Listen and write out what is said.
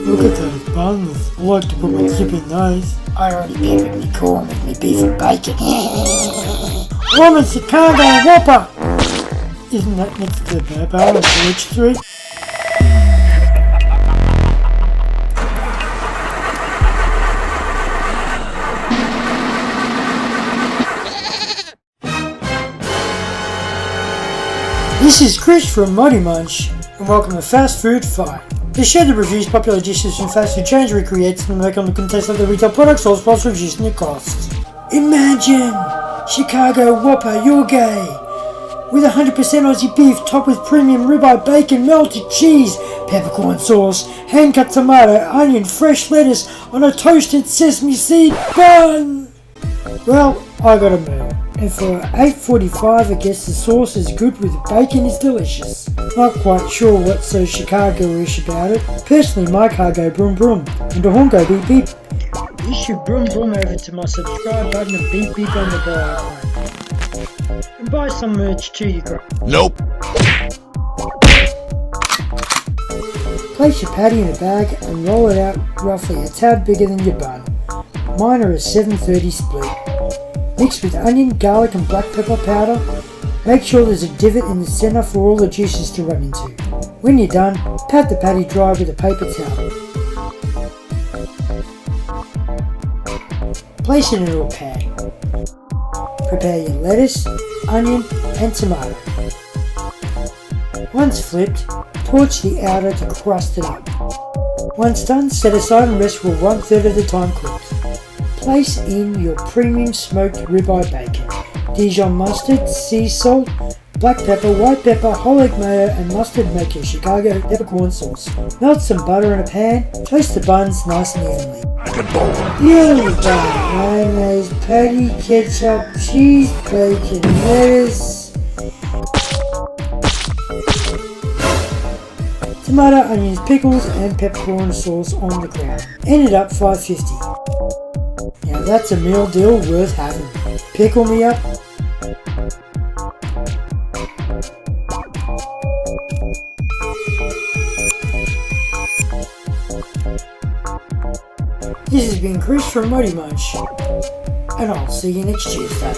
Look at those buns. I like to put my dip in those. I already peppered me corn with me beef and bacon. I'm a Chicago Whopper! Isn't that next to the Burbo and Village Street? This is Chris from ModeMunch, and welcome to Fast Food Fight. The show that reviews popular dishes from fast food chains, recreates them, and make on the contest of the retail products, all whilst reducing their costs. Imagine Chicago Whopper, you're gay, with 100% Aussie beef topped with premium ribeye bacon, melted cheese, peppercorn sauce, hand-cut tomato, onion, fresh lettuce on a toasted sesame seed bun. Well, I gotta move. And for $8.45, I guess the sauce is good with the bacon is delicious. Not quite sure what's so Chicago-ish about it. Personally, my car go broom broom, and the horn go beep beep. You should broom broom over to my subscribe button and beep beep on the buy icon. And buy some merch too, you crap. Nope. Place your patty in a bag and roll it out roughly a tad bigger than your bun. Mine are a 7/30 split. Mix with onion, garlic and black pepper powder. Make sure there's a divot in the centre for all the juices to run into. When you're done, pat the patty dry with a paper towel. Place it into a pan. Prepare your lettuce, onion and tomato. Once flipped, torch the outer to crust it up. Once done, set aside and rest for 1/3 of the time cooked. Place in your premium smoked ribeye bacon, Dijon mustard, sea salt, black pepper, white pepper, whole egg mayo and mustard make your Chicago peppercorn sauce. Melt some butter in a pan, toast the buns nice and evenly. Beautiful bun, mayonnaise, patty, ketchup, cheese, bacon, lettuce, tomato, onions, pickles and peppercorn sauce on the ground. Ended up $5.50. Now that's a meal deal worth having. Pickle me up. This has been Chris from ModeMunch, and I'll see you next Tuesday.